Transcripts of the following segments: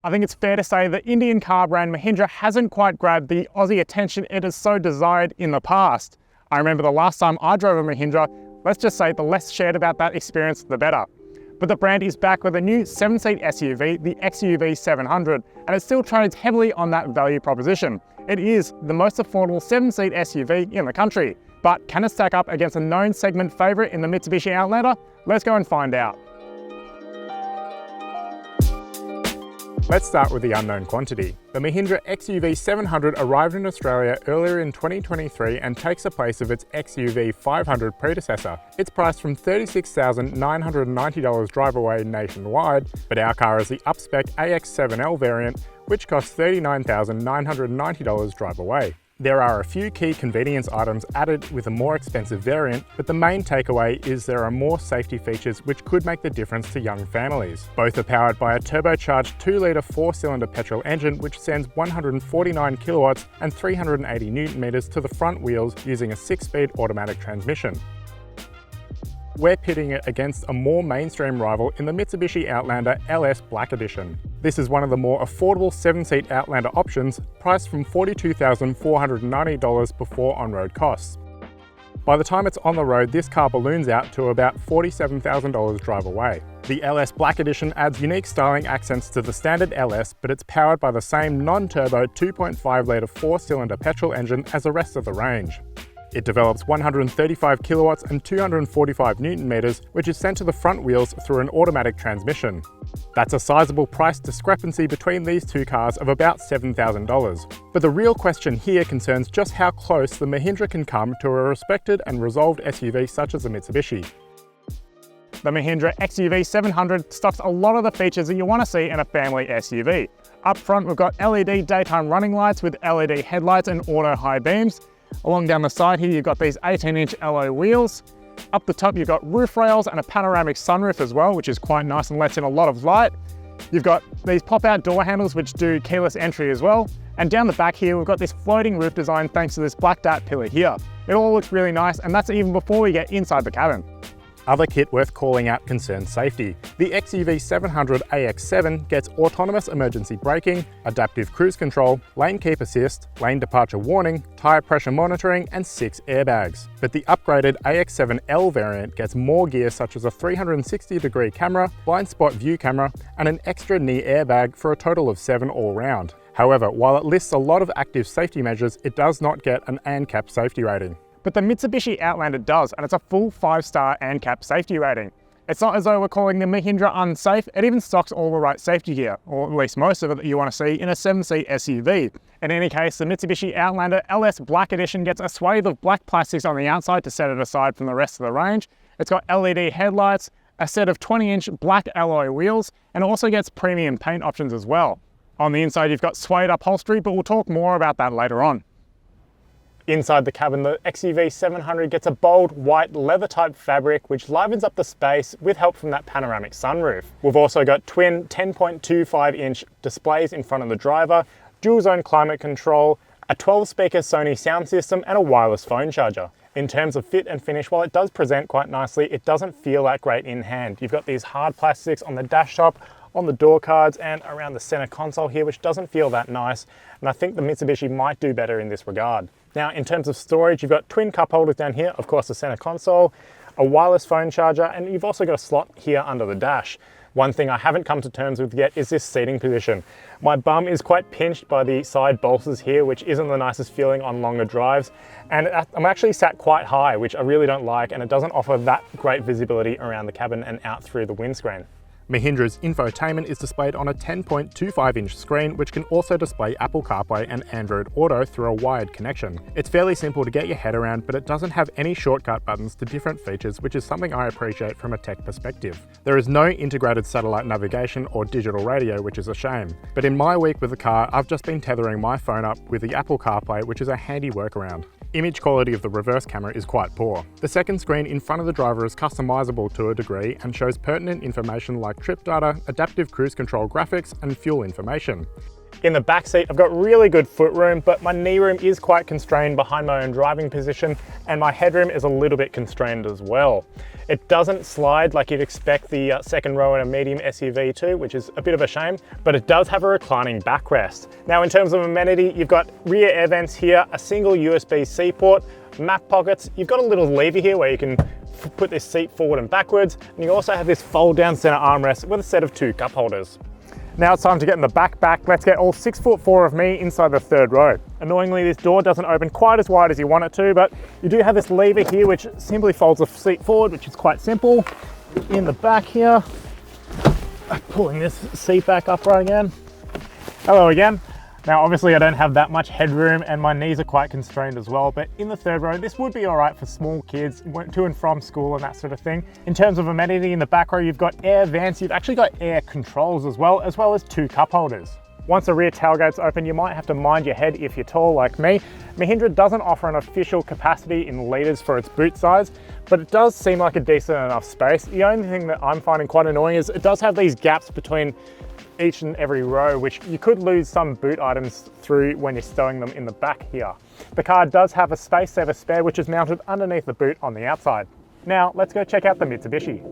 I think it's fair to say that Indian car brand Mahindra hasn't quite grabbed the Aussie attention it has so desired in the past. I remember the last time I drove a Mahindra, let's just say the less shared about that experience, the better. But the brand is back with a new 7-seat SUV, the XUV700, and it still trades heavily on that value proposition. It is the most affordable 7-seat SUV in the country. But can it stack up against a known segment favourite in the Mitsubishi Outlander? Let's go and find out. Let's start with the unknown quantity. The Mahindra XUV700 arrived in Australia earlier in 2023 and takes the place of its XUV500 predecessor. It's priced from $36,990 drive away nationwide, but our car is the up-spec AX7L variant, which costs $39,990 drive away. There are a few key convenience items added with a more expensive variant, but the main takeaway is there are more safety features which could make the difference to young families. Both are powered by a turbocharged 2-litre 4-cylinder petrol engine which sends 149 kilowatts and 380 newton meters to the front wheels using a 6-speed automatic transmission. We're pitting it against a more mainstream rival in the Mitsubishi Outlander LS Black Edition. This is one of the more affordable 7-seat Outlander options, priced from $42,490 before on-road costs. By the time it's on the road, this car balloons out to about $47,000 drive away. The LS Black Edition adds unique styling accents to the standard LS, but it's powered by the same non-turbo 2.5-litre 4-cylinder petrol engine as the rest of the range. It develops 135 kilowatts and 245 newton meters, which is sent to the front wheels through an automatic transmission. That's a sizable price discrepancy between these two cars of about $7,000. But the real question here concerns just how close the Mahindra can come to a respected and resolved SUV such as the Mitsubishi. The Mahindra XUV700 stocks a lot of the features that you want to see in a family SUV. Up front, we've got LED daytime running lights with LED headlights and auto high beams. Along down the side here, you've got these 18-inch alloy wheels. Up the top, you've got roof rails and a panoramic sunroof as well, which is quite nice and lets in a lot of light. You've got these pop-out door handles, which do keyless entry as well. And down the back here, we've got this floating roof design thanks to this black dart pillar here. It all looks really nice, and that's even before we get inside the cabin. Other kit worth calling out concerns safety. The XUV700 AX7 gets autonomous emergency braking, adaptive cruise control, lane keep assist, lane departure warning, tyre pressure monitoring, and 6 airbags. But the upgraded AX7L variant gets more gear such as a 360-degree camera, blind spot view camera, and an extra knee airbag for a total of 7 all round. However, while it lists a lot of active safety measures, it does not get an ANCAP safety rating. But the Mitsubishi Outlander does, and it's a full 5-star ANCAP safety rating. It's not as though we're calling the Mahindra unsafe, it even stocks all the right safety gear, or at least most of it that you want to see in a 7-seat SUV. In any case, the Mitsubishi Outlander LS Black Edition gets a swathe of black plastics on the outside to set it aside from the rest of the range. It's got LED headlights, a set of 20-inch black alloy wheels, and it also gets premium paint options as well. On the inside, you've got suede upholstery, but we'll talk more about that later on. Inside the cabin, the XUV700 gets a bold white leather-type fabric which livens up the space with help from that panoramic sunroof. We've also got twin 10.25-inch displays in front of the driver, dual-zone climate control, a 12-speaker Sony sound system, and a wireless phone charger. In terms of fit and finish, while it does present quite nicely, it doesn't feel that great in hand. You've got these hard plastics on the dash top, on the door cards, and around the center console here, which doesn't feel that nice. And I think the Mitsubishi might do better in this regard. Now, in terms of storage, you've got twin cup holders down here, of course the center console, a wireless phone charger, and you've also got a slot here under the dash. One thing I haven't come to terms with yet is this seating position. My bum is quite pinched by the side bolsters here, which isn't the nicest feeling on longer drives. And I'm actually sat quite high, which I really don't like, and it doesn't offer that great visibility around the cabin and out through the windscreen. Mahindra's infotainment is displayed on a 10.25-inch screen, which can also display Apple CarPlay and Android Auto through a wired connection. It's fairly simple to get your head around, but it doesn't have any shortcut buttons to different features, which is something I appreciate from a tech perspective. There is no integrated satellite navigation or digital radio, which is a shame. But in my week with the car, I've just been tethering my phone up with the Apple CarPlay, which is a handy workaround. Image quality of the reverse camera is quite poor. The second screen in front of the driver is customizable to a degree and shows pertinent information like trip data, adaptive cruise control graphics, and fuel information. In the back seat, I've got really good footroom, but my knee room is quite constrained behind my own driving position, and my headroom is a little bit constrained as well. It doesn't slide like you'd expect the second row in a medium SUV to, which is a bit of a shame, but it does have a reclining backrest. Now, in terms of amenity, you've got rear air vents here, a single USB-C port, map pockets. You've got a little lever here where you can put this seat forward and backwards, and you also have this fold down center armrest with a set of 2 cup holders. Now it's time to get in the back. Let's get all 6'4" of me inside the third row. Annoyingly, this door doesn't open quite as wide as you want it to, but you do have this lever here which simply folds the seat forward, which is quite simple. In the back here, pulling this seat back upright again. Hello again. Now, obviously I don't have that much headroom and my knees are quite constrained as well, but in the third row, this would be all right for small kids to and from school and that sort of thing. In terms of amenity, in the back row, you've got air vents, you've actually got air controls as well as 2 cup holders. Once the rear tailgate's open, you might have to mind your head if you're tall like me. Mahindra doesn't offer an official capacity in litres for its boot size, but it does seem like a decent enough space. The only thing that I'm finding quite annoying is it does have these gaps between each and every row, which you could lose some boot items through when you're stowing them in the back here. The car does have a space saver spare, which is mounted underneath the boot on the outside. Now, let's go check out the Mitsubishi.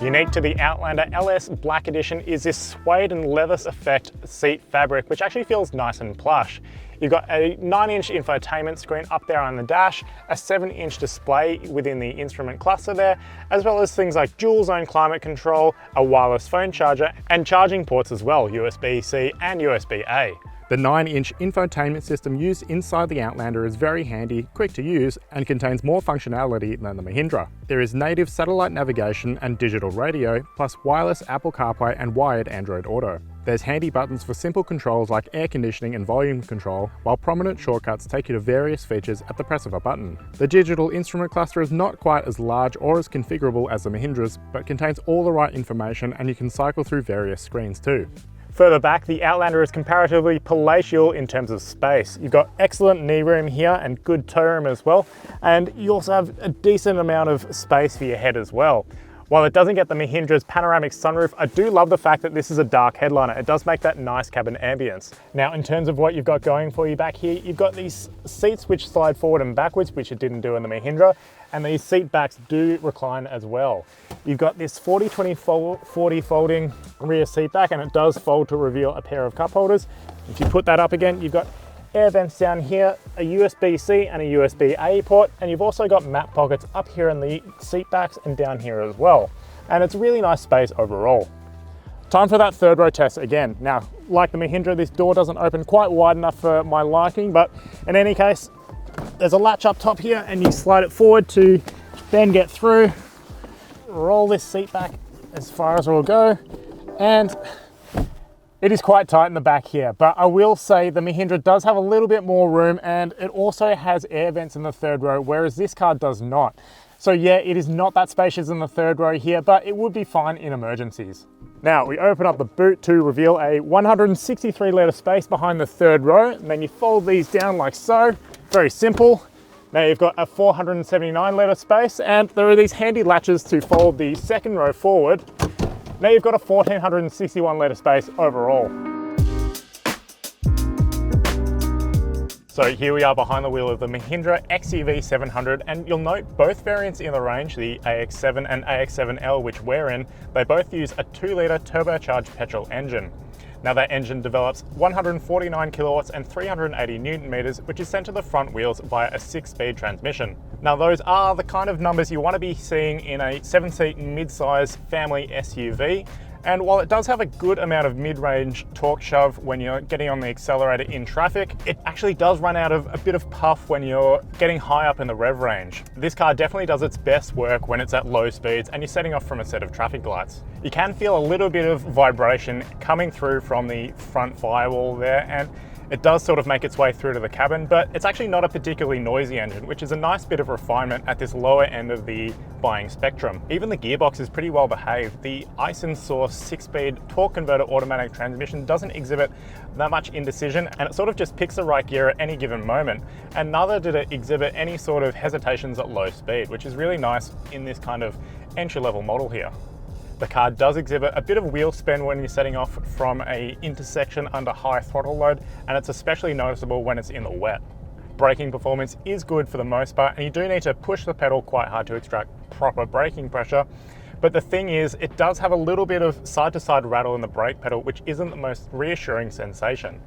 Unique to the Outlander LS Black Edition is this suede and leather effect seat fabric, which actually feels nice and plush. You've got a 9-inch infotainment screen up there on the dash, a 7-inch display within the instrument cluster there, as well as things like dual zone climate control, a wireless phone charger, and charging ports as well, USB-C and USB-A. The 9-inch infotainment system used inside the Outlander is very handy, quick to use, and contains more functionality than the Mahindra. There is native satellite navigation and digital radio, plus wireless Apple CarPlay and wired Android Auto. There's handy buttons for simple controls like air conditioning and volume control, while prominent shortcuts take you to various features at the press of a button. The digital instrument cluster is not quite as large or as configurable as the Mahindra's, but contains all the right information and you can cycle through various screens too. Further back, the Outlander is comparatively palatial in terms of space. You've got excellent knee room here and good toe room as well, and you also have a decent amount of space for your head as well. While it doesn't get the Mahindra's panoramic sunroof, I do love the fact that this is a dark headliner. It does make that nice cabin ambience. Now, in terms of what you've got going for you back here, you've got these seats which slide forward and backwards, which it didn't do in the Mahindra, and these seat backs do recline as well. You've got this 40-20-40 folding rear seat back, and it does fold to reveal a pair of cup holders. If you put that up again, you've got air vents down here, a USB-C and a USB-A port, and you've also got map pockets up here in the seat backs and down here as well. And it's a really nice space overall. Time for that third row test again. Now, like the Mahindra, this door doesn't open quite wide enough for my liking, but in any case, there's a latch up top here and you slide it forward to then get through, roll this seat back as far as it will go, and it is quite tight in the back here, but I will say the Mahindra does have a little bit more room and it also has air vents in the third row, whereas this car does not. So yeah, it is not that spacious in the third row here, but it would be fine in emergencies. Now we open up the boot to reveal a 163 litre space behind the third row, and then you fold these down like so. Very simple. Now you've got a 479 litre space, and there are these handy latches to fold the second row forward. Now you've got a 1461 litre space overall. So here we are behind the wheel of the Mahindra XUV700, and you'll note both variants in the range, the AX7 and AX7L, which we're in, they both use a 2-litre turbocharged petrol engine. Now that engine develops 149 kilowatts and 380 newton meters, which is sent to the front wheels via a 6-speed transmission. Now those are the kind of numbers you want to be seeing in a 7-seat mid-size family SUV. And while it does have a good amount of mid-range torque shove when you're getting on the accelerator in traffic, it actually does run out of a bit of puff when you're getting high up in the rev range. This car definitely does its best work when it's at low speeds and you're setting off from a set of traffic lights. You can feel a little bit of vibration coming through from the front firewall there, and it does sort of make its way through to the cabin, but it's actually not a particularly noisy engine, which is a nice bit of refinement at this lower end of the buying spectrum. Even the gearbox is pretty well behaved. The Aisin Source 6-speed torque converter automatic transmission doesn't exhibit that much indecision, and it sort of just picks the right gear at any given moment. And neither did it exhibit any sort of hesitations at low speed, which is really nice in this kind of entry-level model here. The car does exhibit a bit of wheel spin when you're setting off from an intersection under high throttle load, and it's especially noticeable when it's in the wet. Braking performance is good for the most part, and you do need to push the pedal quite hard to extract proper braking pressure. But the thing is, it does have a little bit of side-to-side rattle in the brake pedal, which isn't the most reassuring sensation.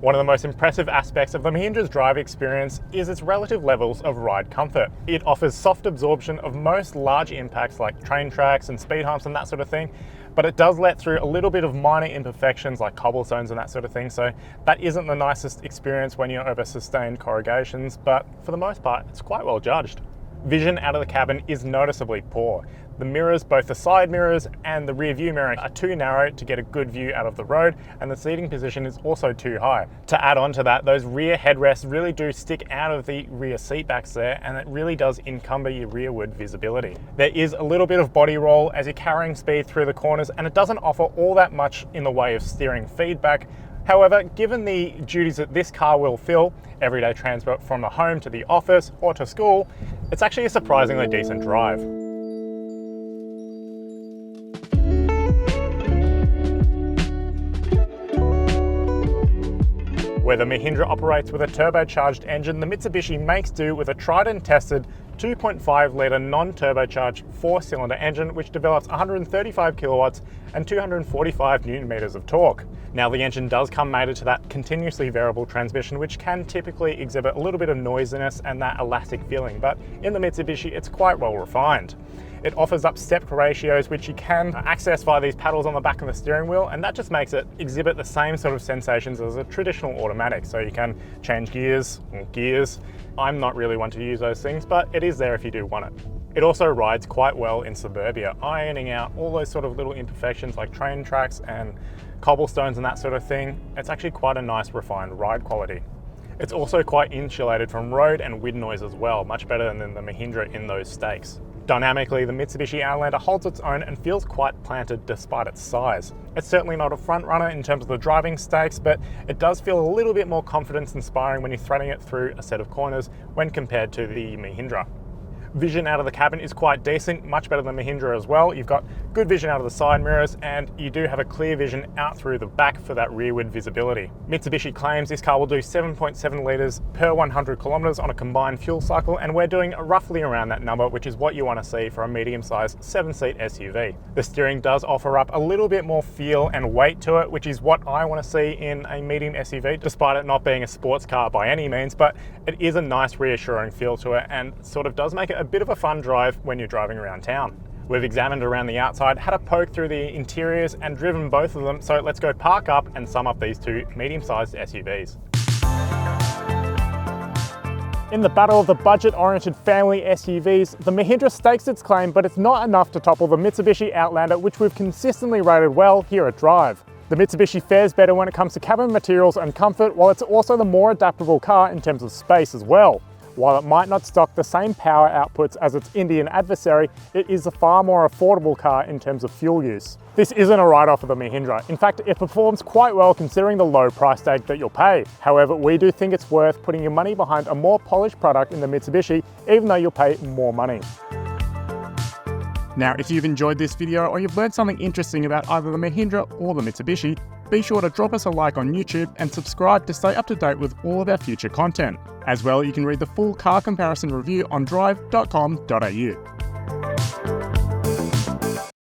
One of the most impressive aspects of the Mahindra's drive experience is its relative levels of ride comfort. It offers soft absorption of most large impacts like train tracks and speed humps and that sort of thing, but it does let through a little bit of minor imperfections like cobblestones and that sort of thing, so that isn't the nicest experience when you're over sustained corrugations, but for the most part, it's quite well judged. Vision out of the cabin is noticeably poor. The mirrors, both the side mirrors and the rear view mirror, are too narrow to get a good view out of the road, and the seating position is also too high. To add on to that, those rear headrests really do stick out of the rear seat backs there, and it really does encumber your rearward visibility. There is a little bit of body roll as you're carrying speed through the corners, and it doesn't offer all that much in the way of steering feedback. However, given the duties that this car will fill, everyday transport from the home to the office or to school, it's actually a surprisingly decent drive. Where the Mahindra operates with a turbocharged engine, the Mitsubishi makes do with a tried and tested 2.5 litre non-turbocharged 4-cylinder engine which develops 135 kilowatts and 245 newton meters of torque. Now, the engine does come mated to that continuously variable transmission, which can typically exhibit a little bit of noisiness and that elastic feeling, but in the Mitsubishi it's quite well refined. It offers up step ratios which you can access via these paddles on the back of the steering wheel, and that just makes it exhibit the same sort of sensations as a traditional automatic. So you can change gears or gears. I'm not really one to use those things, but it is there if you do want it. It also rides quite well in suburbia, ironing out all those sort of little imperfections like train tracks and cobblestones and that sort of thing. It's actually quite a nice refined ride quality. It's also quite insulated from road and wind noise as well, much better than the Mahindra in those stakes. Dynamically, the Mitsubishi Outlander holds its own and feels quite planted despite its size. It's certainly not a front runner in terms of the driving stakes, but it does feel a little bit more confidence inspiring when you're threading it through a set of corners when compared to the Mahindra. Vision out of the cabin is quite decent, much better than Mahindra as well. You've got good vision out of the side mirrors, and you do have a clear vision out through the back for that rearward visibility. Mitsubishi claims this car will do 7.7 litres per 100 kilometres on a combined fuel cycle, and we're doing roughly around that number, which is what you want to see for a medium-sized 7-seat SUV. The steering does offer up a little bit more feel and weight to it, which is what I want to see in a medium SUV, despite it not being a sports car by any means, but it is a nice reassuring feel to it and sort of does make it a bit of a fun drive when you're driving around town. We've examined around the outside, had a poke through the interiors and driven both of them, so let's go park up and sum up these two medium-sized SUVs. In the battle of the budget-oriented family SUVs, the Mahindra stakes its claim, but it's not enough to topple the Mitsubishi Outlander, which we've consistently rated well here at Drive. The Mitsubishi fares better when it comes to cabin materials and comfort, while it's also the more adaptable car in terms of space as well. While it might not stock the same power outputs as its Indian adversary, it is a far more affordable car in terms of fuel use. This isn't a write-off of the Mahindra. In fact, it performs quite well considering the low price tag that you'll pay. However, we do think it's worth putting your money behind a more polished product in the Mitsubishi, even though you'll pay more money. Now, if you've enjoyed this video or you've learned something interesting about either the Mahindra or the Mitsubishi, be sure to drop us a like on YouTube and subscribe to stay up to date with all of our future content. As well, you can read the full car comparison review on Drive.com.au.